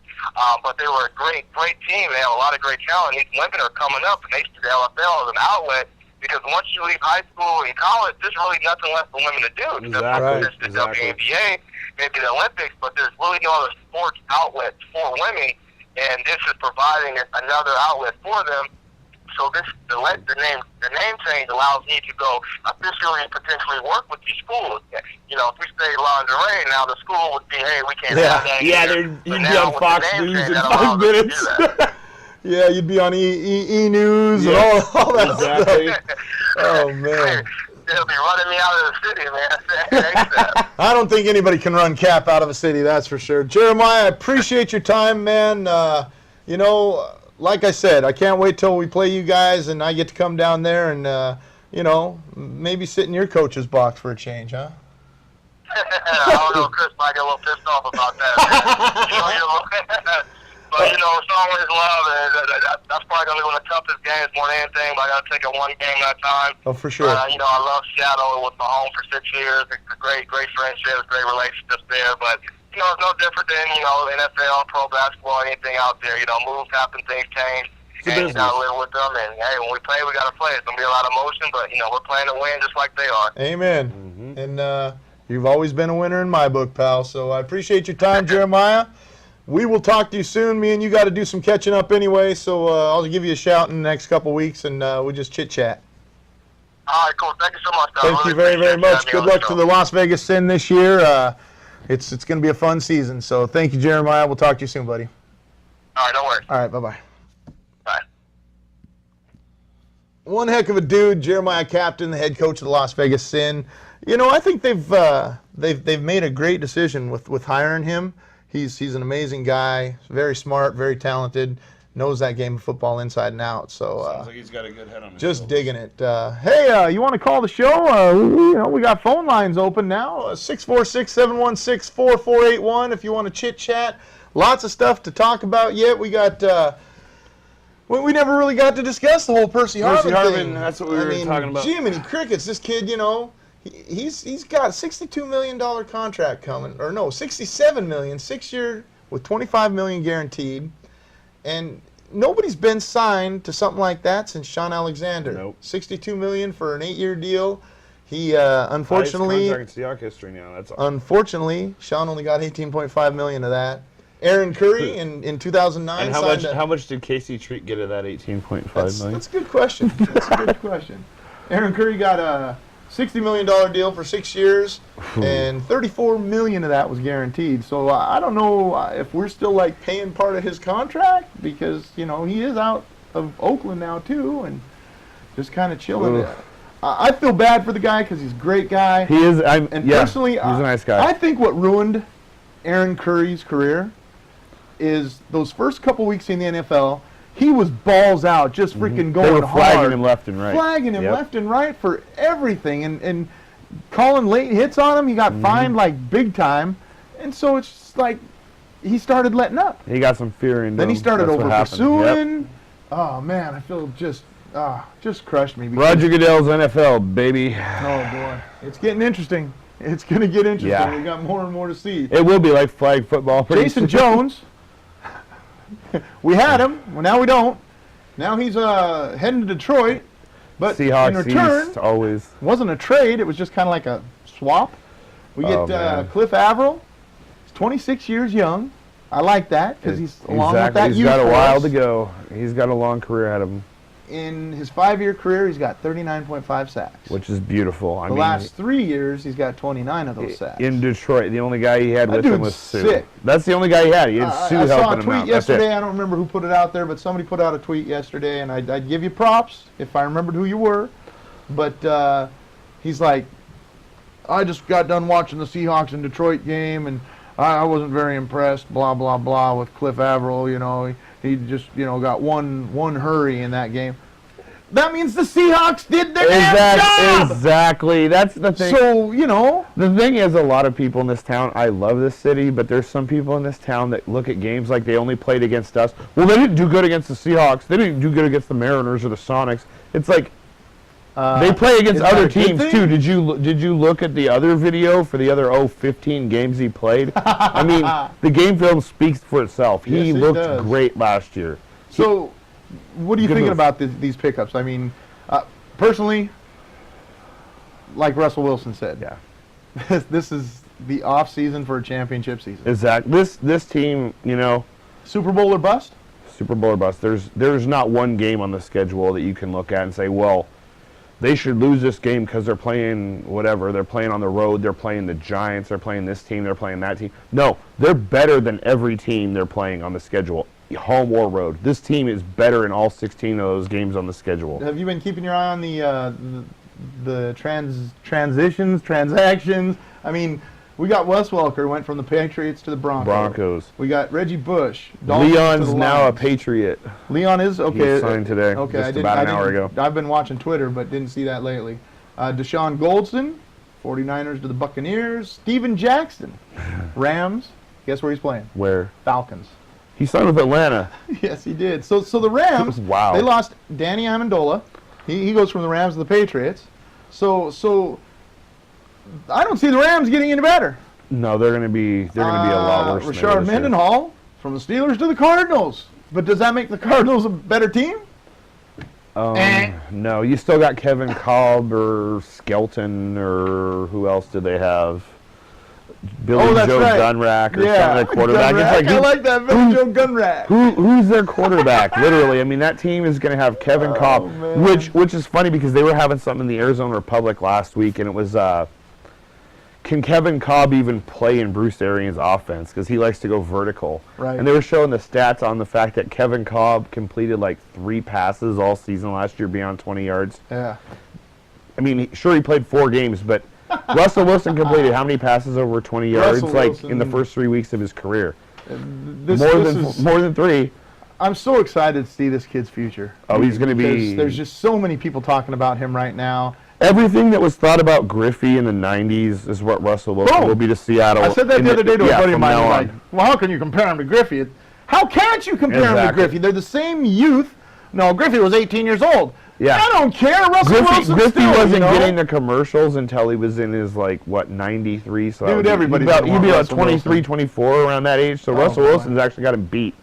But they were a great team. They have a lot of great talent. These women are coming up, and they see the LFL as an outlet because once you leave high school and college, there's really nothing left for women to do. There's the WNBA, maybe the Olympics, but there's really no other sports outlets for women. And this is providing another outlet for them. So the name change allows me to go officially and potentially work with these schools. If we say lingerie, now the school would be, hey, we can't have that. Yeah, here. you'd be on Fox News in 5 minutes. Yeah, you'd be on E News and all that stuff. Oh, man. They'll be running me out of the city, man. I don't think anybody can run Cap out of a city, that's for sure. Jeremiah, I appreciate your time, man. Like I said, I can't wait till we play you guys and I get to come down there and, maybe sit in your coach's box for a change, huh? I don't know, Chris might get a little pissed off about that. But, it's always love, and that's probably going to be one of the toughest games more than anything, but I got to take it one game at a time. Oh, for sure. I love Seattle. It was my home for 6 years. It's a great friendships, great relationships there, but, it's no different than, NFL, pro basketball, anything out there. Moves happen, things change, and you got to live with them, and, hey, when we play, we got to play. It's going to be a lot of motion, but, we're playing to win just like they are. Amen. Mm-hmm. And you've always been a winner in my book, pal, so I appreciate your time, Jeremiah. We will talk to you soon. Me and you got to do some catching up anyway, so I'll give you a shout in the next couple weeks, and we'll just chit-chat. All right, cool. Thank you so much, Thank you very, very much. Good luck to the Las Vegas Sin this year. It's going to be a fun season, so thank you, Jeremiah. We'll talk to you soon, buddy. All right, no worries. All right, bye-bye. Bye. One heck of a dude, Jeremiah Captain, the head coach of the Las Vegas Sin. I think they've made a great decision with hiring him. He's an amazing guy, very smart, very talented, knows that game of football inside and out. So sounds like he's got a good head on his just shoulders. digging it. Hey, you want to call the show? We got phone lines open now. 646-716-4481 if you want to chit chat. Lots of stuff to talk about yet. We got. We never really got to discuss the whole Percy Harvin thing. That's what we were talking about. Jiminy Crickets, this kid, He's got a $62 million contract coming, or no, $67 million, 6 year with $25 million guaranteed, and nobody's been signed to something like that since Sean Alexander. Nope. $62 million for an 8-year deal. He unfortunately, contract in Seahawks history now. That's all. Unfortunately, Sean only got $18.5 million of that. Aaron Curry in 2009. And how much did Casey Treat get of that $18.5 million? That's a good question. That's a good question. Aaron Curry got a $60 million deal for 6 years, and $34 million of that was guaranteed. So I don't know if we're still paying part of his contract because he is out of Oakland now too, and just kind of chilling. I feel bad for the guy because he's a great guy. He is. Personally, he's a nice guy. I think what ruined Aaron Curry's career is those first couple weeks in the NFL. He was balls out, just freaking going They were flagging hard. him left and right. Flagging him left and right for everything, and calling late hits on him. He got fined big time, and so it's just he started letting up. He got some fear in him. Then he started That's what happened. Yep. over-pursuing. Oh, man, I feel just crushed me. because- Roger Goodell's NFL, baby. Oh, boy. It's getting interesting. It's going to get interesting. Yeah. We got more and more to see. It will be like flag football. pretty Jason soon. Jones, we had him. Well, now we don't. Now he's heading to Detroit. But Seahawks in return, East, always. it wasn't a trade. It was just kind of like a swap. We Oh, get man. Cliff Averill. He's 26 years young. I like that because he's along with that He's youth got a for while us. to go. He's got a long career ahead of him, In his 5-year career, he's got 39.5 sacks. which is beautiful. I The mean, last 3 years, he's got 29 of those sacks. in Detroit, the only guy he had That with him dude's was Sue. sick. That's the only guy he had. He had Sue I saw helping a him tweet out. That's it. yesterday. I don't remember who put it out there, but somebody put out a tweet yesterday, and I'd give you props if I remembered who you were. But he's like, I just got done watching the Seahawks and Detroit game, and I wasn't very impressed, blah, blah, blah, with Cliff Averill. You know, he just, got one hurry in that game. That means the Seahawks did their damn job! Exactly. That's the thing. So, The thing is, a lot of people in this town, I love this city, but there's some people in this town that look at games like they only played against us. Well, they didn't do good against the Seahawks. They didn't do good against the Mariners or the Sonics. It's like, they play against is that other a good teams thing? too. Did you look at the other video for the other 15 games he played? I mean, the game film speaks for itself. He Yes, it looked does. great last year. So, what are you Good thinking move. about these pickups? I mean, personally, like Russell Wilson said, Yeah. this is the off season for a championship season. Exactly. This team, Super Bowl or bust? Super Bowl or bust. There's not one game on the schedule that you can look at and say, well, they should lose this game because they're playing whatever. They're playing on the road. They're playing the Giants. They're playing this team. They're playing that team. No, they're better than every team they're playing on the schedule, home or road. This team is better in all 16 of those games on the schedule. Have you been keeping your eye on the transactions? I mean, we got Wes Welker, went from the Patriots to the Broncos. We got Reggie Bush. Dolphins to Leon's the now a Lions. Patriot. Leon is? Okay. He signed today, Okay, just about an hour ago. I've been watching Twitter, but didn't see that lately. Deshaun Goldson, 49ers to the Buccaneers. Steven Jackson, Rams. Guess where he's playing? Where? Falcons. He signed with Atlanta. Yes, he did. So the Rams, Wow. they lost Danny Amendola. He goes from the Rams to the Patriots. So I don't see the Rams getting any better. No, they're gonna be a lot worse. than they were Rashard this year. Mendenhall from the Steelers to the Cardinals. But does that make the Cardinals a better team? No, you still got Kevin Kolb or Skelton or who else do they have? Billy that's Joe right. Gunrack or something, their quarterback. Gunrack. It's I like, like that, Billy Joe Gunrack. who's their quarterback? Literally, I mean, that team is going to have Kevin Kolb, man. which is funny because they were having something in the Arizona Republic last week, and it was, can Kevin Kolb even play in Bruce Arians' offense? Because he likes to go vertical. Right. And they were showing the stats on the fact that Kevin Kolb completed like 3 passes all season last year beyond 20 yards. Yeah. I mean, sure, he played 4 games, but Russell Wilson completed how many passes over 20 yards? Russell Like Wilson- in the first 3 weeks of his career. This is- More than 3. I'm so excited to see this kid's future. Oh, he's gonna be- Because there's just so many people talking about him right now. Everything that was thought about Griffey in the 90s is what Russell Wilson Boom. will be to Seattle. I said that in the other day to a buddy of from mine. now He's on. like, well, how can you compare him to Griffey? How can't you compare him to Exactly. Griffey? They're the same youth. No, Griffey was 18 years old. Yeah. I don't care. Russell Wilson Griffey still, wasn't you know? getting the commercials until he was in his, 93. So Dude, everybody's he'd gonna be want about Russell 23, Wilson. 24 around that age. So Oh, Russell boy. Wilson's actually got him beat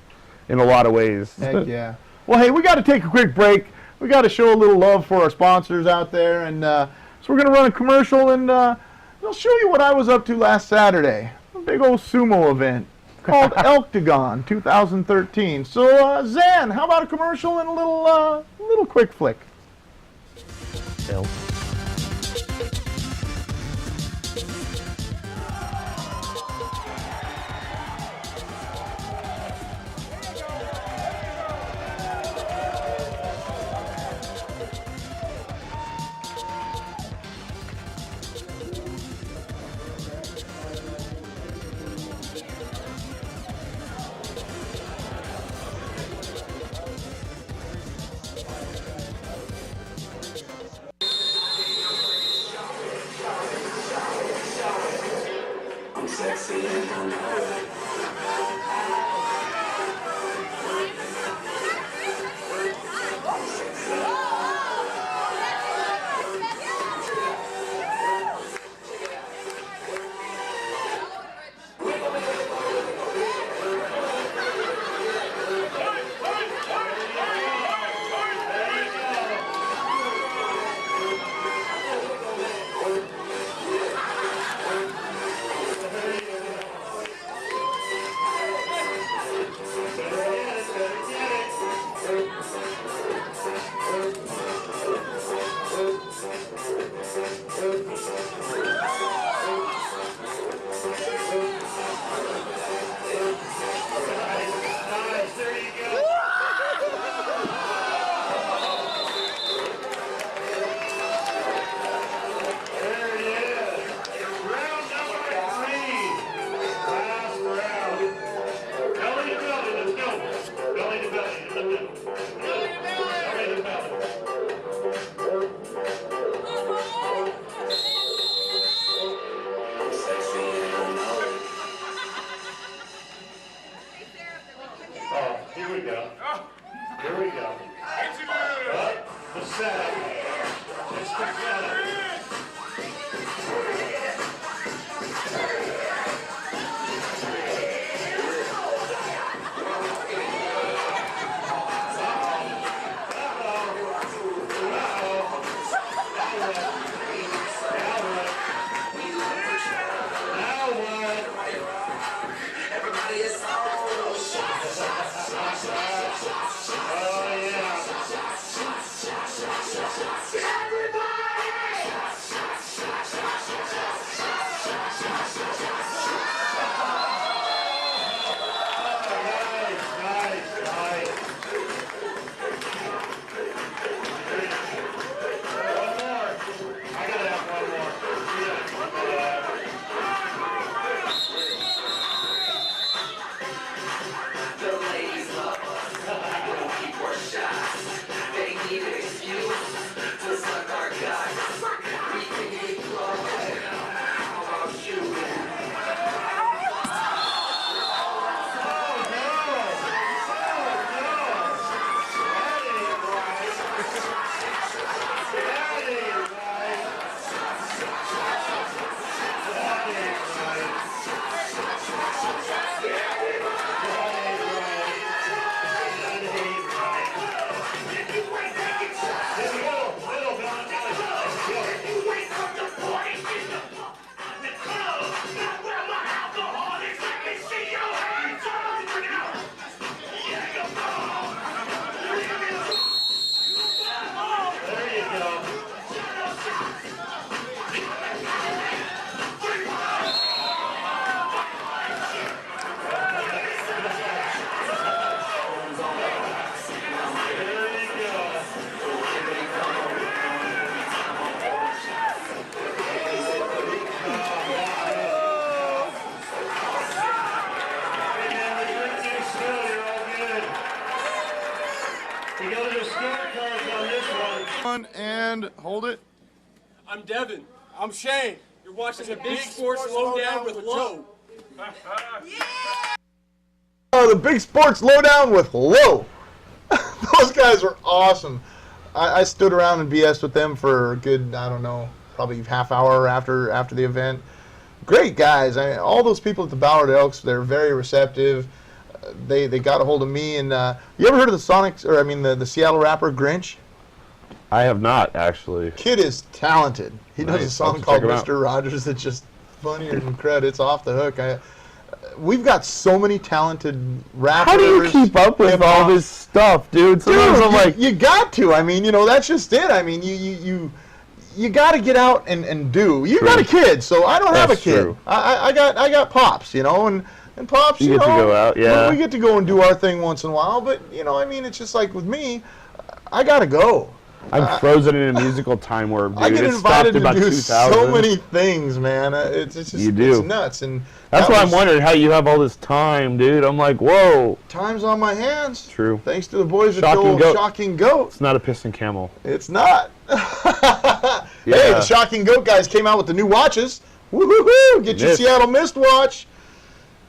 in a lot of ways. Heck yeah. Well, hey, we got to take a quick break. We got to show a little love for our sponsors out there, and so we're going to run a commercial, and I'll show you what I was up to last Saturday. A big old sumo event called Elktagon 2013. So, Zan, how about a commercial and a little quick flick? I'm sexy and I'm hot. Devin. I'm Shane. You're watching the Big Sports Lowdown with Low. Oh, the Big Sports Lowdown with Low. Those guys were awesome. I stood around and BS with them for a good, I don't know, probably half hour after the event. Great guys. All those people at the Ballard Elks, they're very receptive. They got a hold of me. And you ever heard of the Seattle rapper Grinch? I have not, actually. Kid is talented. He does a Nice. song I'll called check him out. Mr. Rogers that's just funnier than credits off the hook. We've got so many talented rappers. How do you keep up with all hip-hop. this stuff, dude? Sometimes Dude, I'm like, you got to. I mean, that's just it. I mean, you got to get out and do. You True. got a kid, so I don't have a That's kid. true. I got Pops, and Pops, You get to go out, yeah. We get to go and do our thing once in a while, but I mean, it's just like with me, I got to go. I'm frozen in a musical time warp, dude. I get It stopped invited to about do 2000. so many things, man. It's just You do. It's nuts, and That's that why I'm was wondering how you have all this time, dude. I'm like, whoa. Time's on my hands. True. Thanks to the boys at Shocking Goat. Shocking Goat. It's not a piston camel. It's not. Hey, Yeah. the Shocking Goat guys came out with the new watches. Woo-hoo-hoo! Get your Mist. Seattle Mist watch.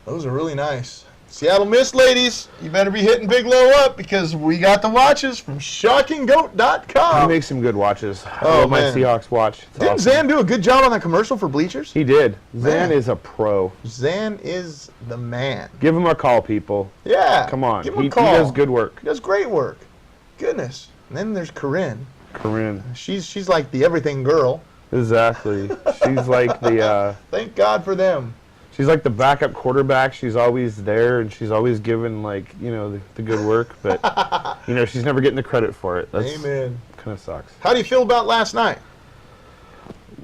Those are really nice. Seattle Mist ladies, you better be hitting Big Low up because we got the watches from He ShockingGoat.com. makes some good watches. Oh, I love my man. Seahawks watch. It's Didn't awesome. Zan do a good job on that commercial for Bleachers? He did. Man. Zan is a pro. Zan is the man. Give him a call, people. Yeah. Come on. Give him He a call. does good work. He does great work. Goodness. And then there's Corinne. Corinne. She's like the everything girl. Exactly. She's like the Thank God for them. she's like the backup quarterback. She's always there and she's always given the good work, but she's never getting the credit for it. That's Amen. kind of sucks. How do you feel about last night?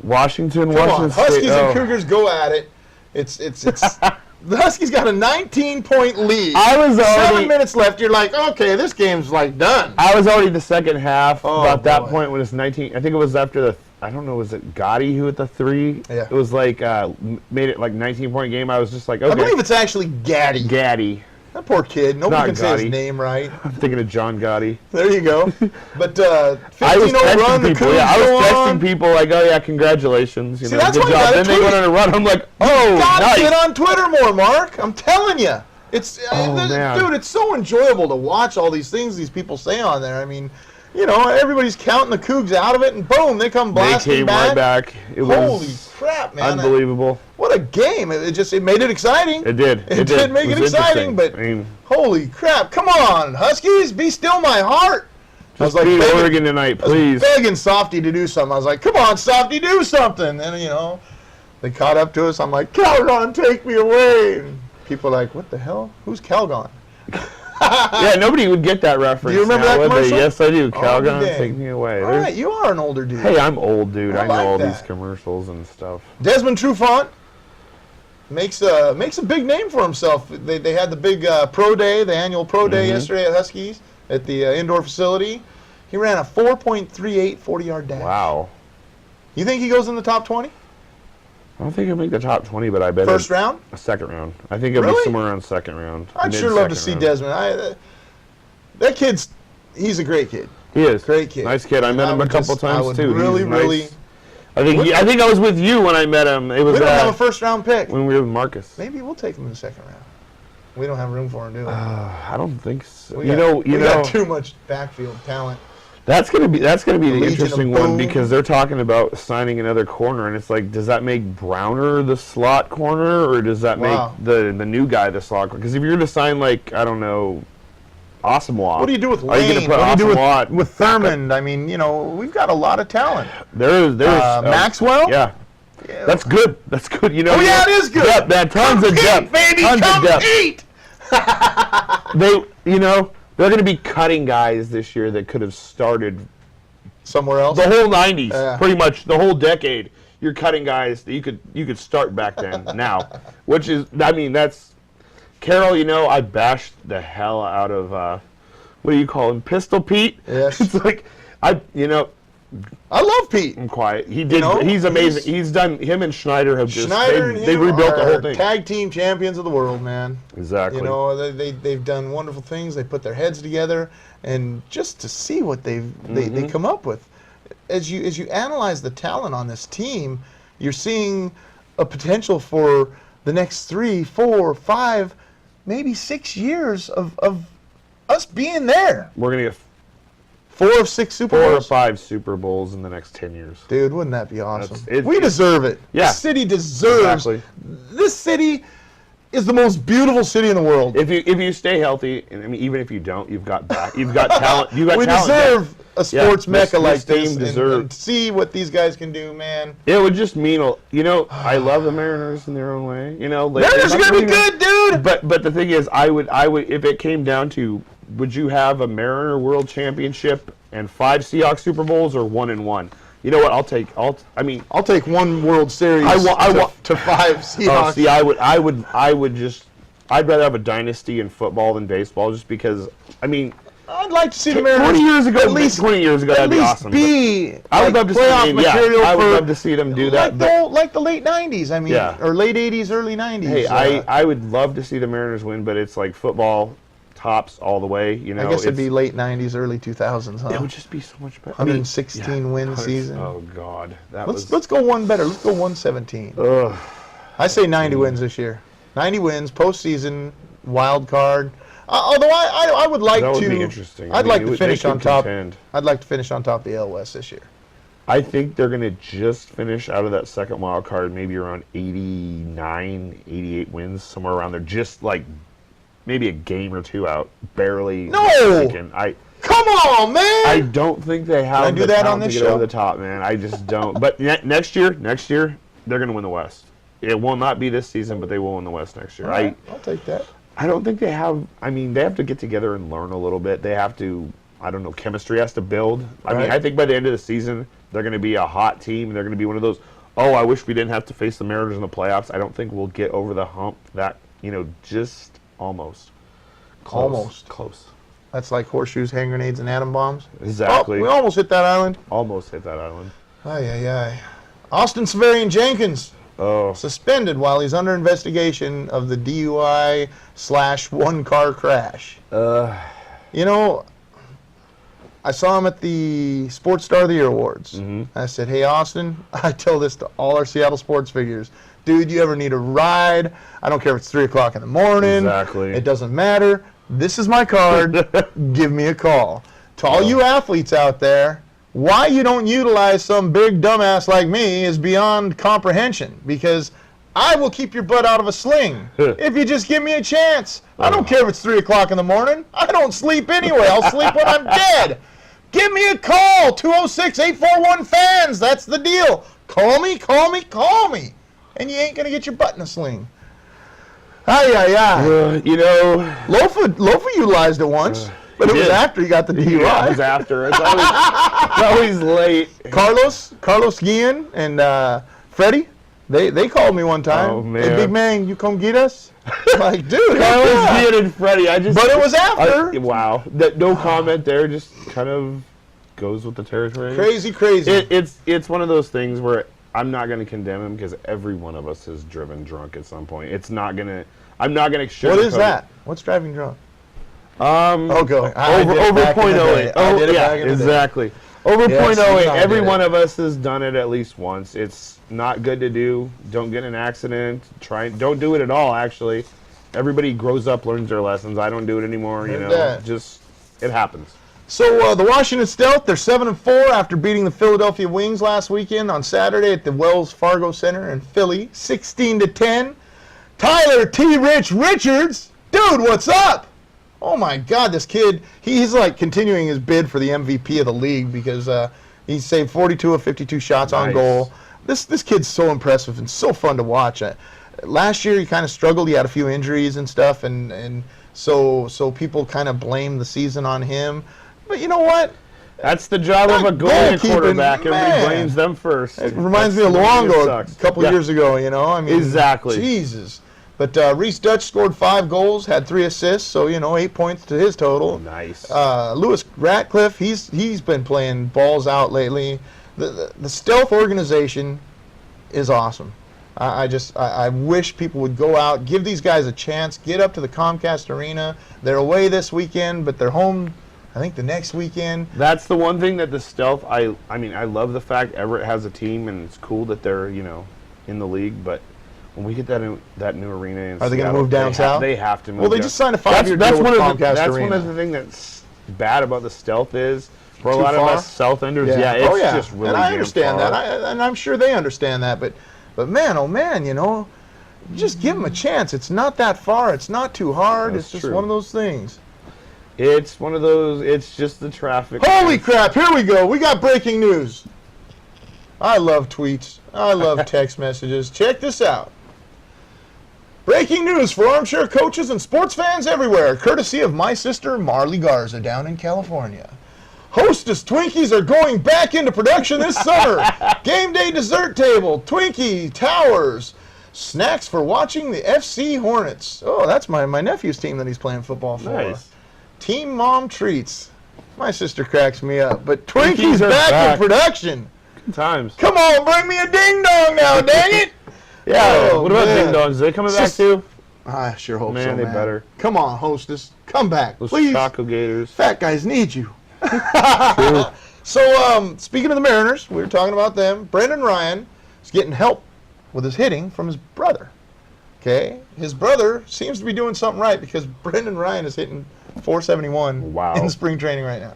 Washington Come on, State. Huskies oh. and Cougars go at it. It's the Huskies got a 19-point lead. I was 7 already minutes left. You're like, okay, this game's like done. I was already the second half. Oh, about that boy. point when it's 19. I think it was after the. I don't know. Was it Gotti who hit the three? Yeah. It was like made it like 19-point game. I was just like, okay. I believe it's actually Gaddy. Gaddy. That poor kid. Nobody Not can say his Gotti. name right. I'm thinking of John Gotti. There you go. But I was 15-0 run, texting the people. Cougs Yeah, I go was texting on. people like, oh yeah, congratulations. See, that's good why you job. gotta Then they tweet. went on a run. I'm like, oh, Gotta nice. get on Twitter more, Mark. I'm telling you. It's man. dude, it's so enjoyable to watch all these things these people say on there. I mean, everybody's counting the Cougs out of it, and boom, they come They blasting came back. right back. It Holy was crap, man! unbelievable. What a game! It made it exciting. It did. It did make it was exciting, interesting. but I mean, holy crap! Come on, Huskies, be still my heart. I was just like beat begging, Oregon tonight, I was please. begging Softy to do something. I was like, come on, Softy, do something. And they caught up to us. I'm like, Calgon, take me away. And people are like, what the hell? Who's Calgon? Yeah, nobody would get that reference. Do you remember now, that would they? commercial? Yes, I do. Oh, Calgon, dang. take me away. All There's- right, you are an older dude. Hey, I'm old, dude. I I know like all that. these commercials and stuff. Desmond Trufant makes a big name for himself. They had the big pro day, the annual pro day yesterday at Huskies at the indoor facility. He ran a 4.38 40-yard dash. Wow. You think he goes in the top 20? I don't think he'll make the top 20, but I bet First round? a second round. I think it'll Really? be somewhere around second round. I'd sure love to see mid-second round. Desmond. That kid's, he's a great kid. He is. Great kid. Nice kid. I met him a couple I times would too. really, He's nice. really. I think I was with you when I met him. It was We don't have a first round pick. when we were with Marcus. Maybe we'll take him in the second round. We don't have room for him, do we? I don't think so. We You got know, too much backfield talent. that's gonna be the Legion of interesting one Boom. because they're talking about signing another corner, and it's like, does that make Browner the slot corner, or does that Wow. make the new guy the slot corner? Because if you're to sign like I don't know, Asamoah. What do you do with Are you Lane? gonna put What do you do Asamoah with Thurmond? I mean, we've got a lot of talent. There's Maxwell? Yeah. Yeah. That's good. That's good. Oh, yeah, it is good. Depth, man, tons of Compete, depth. baby, Tons of depth. compete. They're going to be cutting guys this year that could have started Somewhere else. the whole 90s, Yeah. pretty much the whole decade. You're cutting guys that you could start back then now, which is, I mean, that's Carroll. I bashed the hell out of what do you call him, Pistol Pete? Yes. It's like I love Pete. I'm quiet. He did. know, He's amazing. He's done. Him and Schneider have just Schneider and they him rebuilt the are whole thing. tag team champions of the world, man. Exactly. They've done wonderful things. They put their heads together, and just to see what they come up with. as you analyze the talent on this team, you're seeing a potential for the next 3, 4, 5, maybe 6 years of us being there. We're going to get 4 of 6 Super 4 or Bowls. 5 Super Bowls in the next 10 years. Dude, wouldn't that be awesome? It's- We deserve it. Yeah. This city deserves. Exactly. This city is the most beautiful city in the world. If you stay healthy, and I mean, even if you don't, you've got talent. You've got We talent. deserve a sports Yeah, mecca this like team this, and deserves- see what these guys can do, man. It would just mean, I love the Mariners in their own way. Mariners are gonna be good, dude. But the thing is, I would if it came down to, would you have a Mariner World Championship and 5 Seahawks Super Bowls or 1 and 1? You know what? I'll take 1 World Series to 5 Seahawks. see, I'd rather have a dynasty in football than baseball, just because. I mean, I'd like to see the Mariners 20 years ago, at least 20 years ago, at that'd be least awesome. be I would like love to see playoff them. material I would for love to see them do that. like the late '90s. I mean, Yeah. or late '80s, early '90s. Hey, I would love to see the Mariners win, but it's like football tops all the way. I guess it'd be late '90s, early 2000s. Huh? It would just be so much better. 116 win season. Oh God, Let's go one better. Let's go 117. Ugh. I say 90 wins this year. 90 wins, postseason, wild card. Although I would like That would to. be interesting. I'd like to they finish could on top. contend. I'd like to finish on top of the AL West this year. I think they're going to just finish out of that second wild card, maybe around 89, 88 wins, somewhere around there. Just like maybe a game or two out, barely. No! Come on, man. I don't think they have Can I do the that on talent this to get show? over the top, man. I just don't. But next year, they're going to win the West. It will not be this season, but they will win the West next year. All right, I'll take that. I don't think they have. I mean, they have to get together and learn a little bit. They have to. I don't know. Chemistry has to build. I mean, Right. I think by the end of the season, they're going to be a hot team. And they're going to be one of those. Oh, I wish we didn't have to face the Mariners in the playoffs. I don't think we'll get over the hump. That just almost. Almost. Close. That's like horseshoes, hand grenades, and atom bombs. Exactly. Oh, we almost hit that island. Almost hit that island. Ay, ay, ay. Austin Severian Jenkins Oh. suspended while he's under investigation of the DUI / one-car crash. I saw him at the Sports Star of the Year Awards. I said, hey, Austin, I tell this to all our Seattle sports figures. Dude, you ever need a ride? I don't care if it's 3 o'clock in the morning. Exactly. It doesn't matter. This is my card. Give me a call. To all you athletes out there, why you don't utilize some big dumbass like me is beyond comprehension, because I will keep your butt out of a sling if you just give me a chance. I don't care if it's 3 o'clock in the morning. I don't sleep anyway. I'll sleep when I'm dead. Give me a call, 206-841-FANS. That's the deal. Call me, and you ain't going to get your butt in a sling. Ay, ay, ay. Lofa utilized it once, but it was did. after he got the DUI. Yeah, it was after. It's always late. Carlos Guillen and Freddie, they called me one time. Oh, man. Hey, big man, you come get us? I'm like, dude, Carlos yeah. Guillen and Freddie. But it was after. Wow. No comment there. Just kind of goes with the territory. Crazy. It's one of those things where I'm not going to condemn him because every one of us has driven drunk at some point. I'm not going to What is that? What's driving drunk? Go. I did it Over back in the 0.08. day. I did it yeah, back in the day. exactly. Over Yes, 0.08. I Every did it. one of us has done it at least once. It's not good to do. Don't get in an accident. Don't do it at all, actually. Everybody grows up, learns their lessons. I don't do it anymore, Heard that. Just, it happens. So the Washington Stealth, they're 7-4 after beating the Philadelphia Wings last weekend on Saturday at the Wells Fargo Center in Philly, 16-10. Tyler T. Rich Richards, dude, what's up? Oh my God, this kid, he's like continuing his bid for the MVP of the league because he saved 42 of 52 shots on Nice. goal. This kid's so impressive and so fun to watch. Last year he kind of struggled. He had a few injuries and stuff, and so people kind of blame the season on him. But you know what? That's the job of a goalie Goalkeeping, quarterback. Everybody man. blames them first. It reminds me That's of the way it Luongo sucks. a couple Yeah. years ago, I mean, Exactly. Jesus. But Reese Dutch scored 5 goals, had 3 assists, so 8 points to his total. Nice. Lewis Ratcliffe, he's been playing balls out lately. The Stealth organization is awesome. I wish people would go out, give these guys a chance, get up to the Comcast Arena. They're away this weekend, but they're home I think the next weekend. That's the one thing that the Stealth. I mean, I love the fact Everett has a team, and it's cool that they're in the league. But when we get that new arena in Are they going to Seattle, move down south? They have to move. Well, they down. just signed a 5-year deal with Comcast That's Arena. one of the things that's bad about the Stealth is for a Too lot far? of us South Enders. Yeah, it's just really and I damn understand far. that, and I'm sure they understand that. But man, oh man, just give them a chance. It's not that far. It's not too hard. That's it's just true. one of those things. It's one of those. It's just the traffic. Holy crap! Here we go. We got breaking news. I love tweets. I love text messages. Check this out. Breaking news for armchair coaches and sports fans everywhere, courtesy of my sister Marley Garza down in California. Hostess Twinkies are going back into production this summer. Game day dessert table, Twinkie towers, snacks for watching the FC Hornets. Oh, that's my nephew's team that he's playing football for. Nice. Team Mom Treats. My sister cracks me up, but Twinkies Twinkies are back back. in production. Good times. Come on, bring me a ding dong now, dang it! Yeah. Oh, what about man. Ding Dongs? Are they coming back Just- too? I sure hope Man, so, they man. better. Come on, Hostess. Come back, Those please. Choco Gators. Fat guys need you. So, speaking of the Mariners, we were talking about them. Brendan Ryan is getting help with his hitting from his brother. Okay? His brother seems to be doing something right because Brendan Ryan is hitting 471 Wow. in spring training right now.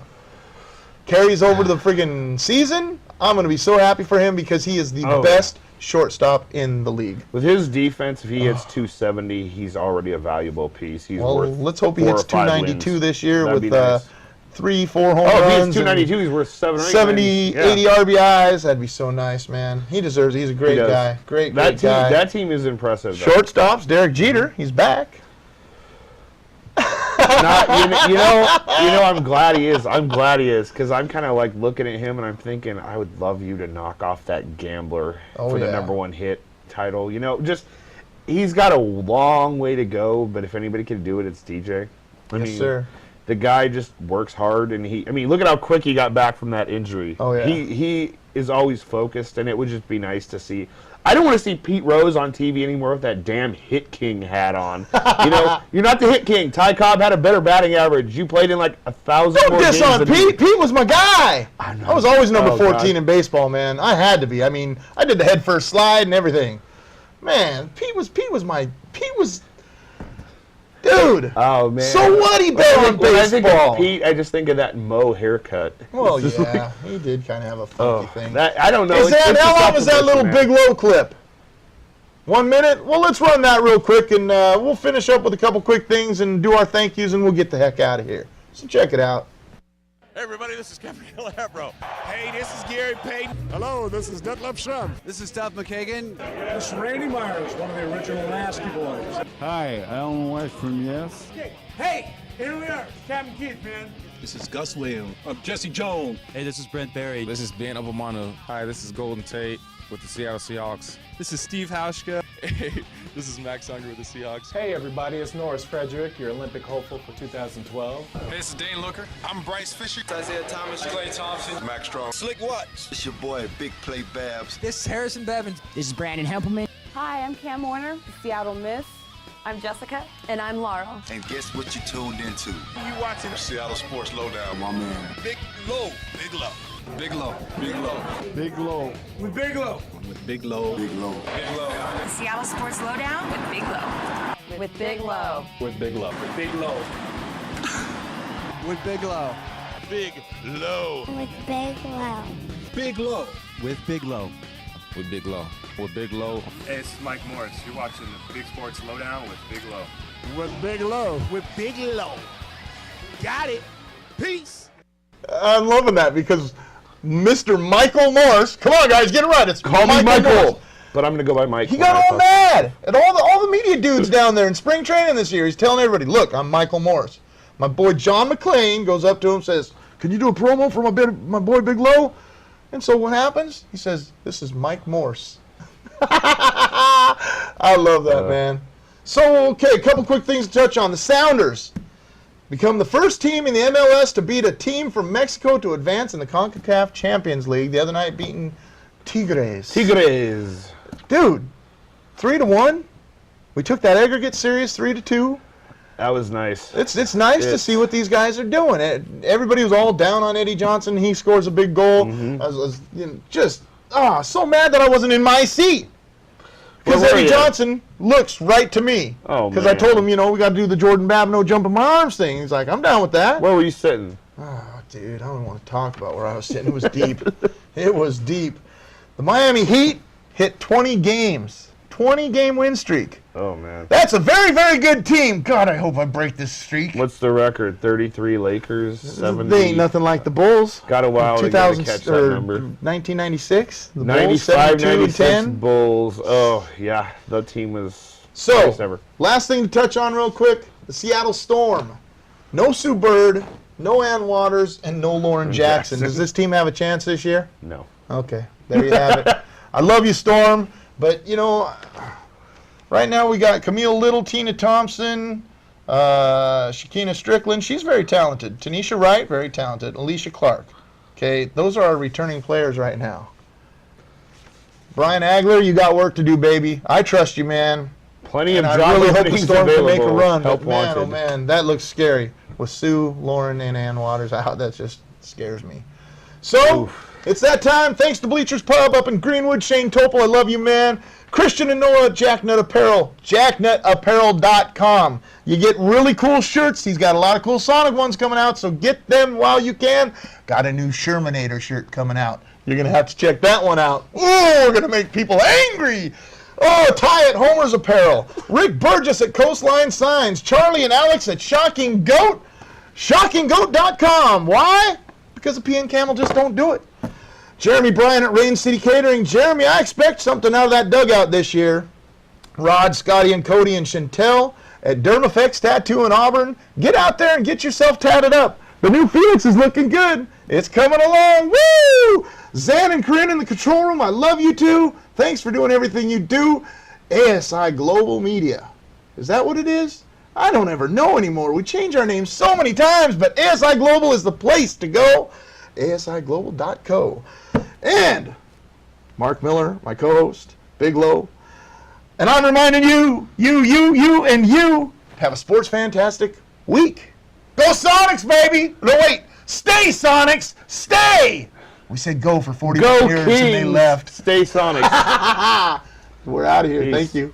Carries over to the friggin' season. I'm going to be so happy for him because he is the Oh, best shortstop in the league. With his defense, if he hits 270, he's already a valuable piece. He's Well, worth let's hope he 4 hits or 5 292 wins. this year That'd with be nice. 3-4 home Oh, if he runs. hits and 292, he's worth 7 or 8 70, wins. 80 RBIs. That'd be so nice, man. He deserves it. He's a great does. guy. Great That team, guy. that team is impressive. though. Shortstops, Derek Jeter. He's back. I'm glad he is. I'm glad he is because I'm kind of like looking at him and I'm thinking I would love you to knock off that gambler Oh, for the yeah. #1 hit title. Just he's got a long way to go, but if anybody can do it, it's DJ. Yes, sir. The guy just works hard, and look at how quick he got back from that injury. Oh, yeah. He is always focused, and it would just be nice to see. I don't want to see Pete Rose on TV anymore with that damn Hit King hat on. You're not the Hit King. Ty Cobb had a better batting average. You played in like 1,000 Don't more diss games on than Pete. Pete was my guy. I know. I was always number Oh, 14 God. in baseball, man. I had to be. I mean, I did the head first slide and everything. Man, Pete was dude. Oh man. So what? He bet on When I think baseball. of Pete, I just think of that Mo haircut. Well, It's just yeah, he did kind of have a funky thing. I don't know. Hey, It's Zan, just a how long was that little supplement, Big Low clip? 1 minute? Well, let's run that real quick, and we'll finish up with a couple quick things and do our thank yous, and we'll get the heck out of here. So check it out. Hey everybody, this is Gabriel Hebro. Hey, this is Gary Payton. Hello, this is Detlef Schrempf. This is Duff McKagan. This is Randy Myers, one of the original Nasty Boys. Hi, Alan West from Yes. Hey, here we are, Captain Keith, man. This is Gus Williams. I'm Jesse Jones. Hey, this is Brent Berry. This is Ben Obamano. Hi, this is Golden Tate with the Seattle Seahawks. This is Steve Hauschka. Hey, this is Max Unger with the Seahawks. Hey, everybody, it's Norris Frederick, your Olympic hopeful for 2012. Hey, this is Dane Looker. I'm Bryce Fisher. Isaiah Thomas. Clay Thompson. Max Strong. Slick Watts. It's your boy, Big Play Babs. This is Harrison Bevins. This is Brandon Hempelman. Hi, I'm Cam Warner, the Seattle Miss. I'm Jessica. And I'm Laurel. And guess what you tuned into? You watching Seattle Sports Lowdown. My man. Big Low. Big Low. Big Low. Big Low. Big Low. With Big Low. With Big Low. Big Low. Big Low. The Seattle Sports Lowdown with Big Low. With Big Low. With Big Low. With Big Low. With Big Low. Big Low. With Big Low. Big Low. With Big Low. With Big Low. With Big Low. Hey, it's Mike Morris. You're watching the Big Sports Lowdown with Big Low. With Big Low. With Big Low. Got it. Peace. I'm loving that because Mr. Michael Morse. Come on, guys, get it right. It's Call me Michael. Morse. But I'm going to go by Mike. He when got I all talk. mad at all the media dudes down there in spring training this year. He's telling everybody, "Look, I'm Michael Morse." My boy John McClain goes up to him, says, "Can you do a promo for my boy Big Low?" And so what happens? He says, "This is Mike Morse." I love that, man. So, okay, a couple quick things to touch on. The Sounders become the first team in the MLS to beat a team from Mexico to advance in the CONCACAF Champions League. The other night beating Tigres. Tigres. Dude, 3-1. We took that aggregate series 3-2. That was nice. It's nice to see what these guys are doing. Everybody was all down on Eddie Johnson. He scores a big goal. I was just so mad that I wasn't in my seat. Because Eddie Johnson looks right to me. Oh, because I told him, we got to do the Jordan Babineau jumping my arms thing. He's like, I'm down with that. Where were you sitting? Oh, dude, I don't want to talk about where I was sitting. It was deep. It was deep. The Miami Heat hit 20 games. 20-game win streak. Oh, man. That's a very, very good team. God, I hope I break this streak. What's the record? 33 Lakers, 70. They ain't nothing like the Bulls. Got a while to get to catch that number. 1996. The 95, 96 10. Bulls. Oh, yeah. The team was So, best ever. last thing to touch on real quick, the Seattle Storm. No Sue Bird, no Ann Waters, and no Lauren Jackson. Does this team have a chance this year? No. Okay, there you have it. I love you, Storm, but, right now we got Camille Little, Tina Thompson, Shakina Strickland. She's very talented. Tanisha Wright, very talented. Alicia Clark. Okay, those are our returning players right now. Brian Agler, you got work to do, baby. I trust you, man. Plenty of And job I really hope the openings Storm can make a available. run. Help But man, wanted. oh man, that looks scary. With Sue, Lauren, and Ann Waters out, that just scares me. So, it's that time. Thanks to Bleachers Pub up in Greenwood. Shane Topol, I love you, man. Christian and Noah at Jacknut Apparel. JacknutApparel.com. You get really cool shirts. He's got a lot of cool Sonic ones coming out, so get them while you can. Got a new Shermanator shirt coming out. You're going to have to check that one out. Ooh, we're going to make people angry. Oh, Ty at Homer's Apparel. Rick Burgess at Coastline Signs. Charlie and Alex at Shocking Goat. ShockingGoat.com. Why? Because the PN Camel just don't do it. Jeremy Bryan at Rain City Catering. Jeremy, I expect something out of that dugout this year. Rod, Scotty, and Cody and Chantel at Dermafex Tattoo in Auburn. Get out there and get yourself tatted up. The new Phoenix is looking good. It's coming along. Woo! Zan and Corinne in the control room, I love you too. Thanks for doing everything you do. ASI Global Media. Is that what it is? I don't ever know anymore. We change our names so many times, but ASI Global is the place to go. ASIglobal.co. And Mark Miller, my co-host, Big Low. And I'm reminding you, and you, have a sports fantastic week. Go Sonics, baby! No, wait. Stay Sonics! Stay! We said go for 40 years and they left. Stay Sonics. We're out of here. Peace. Thank you.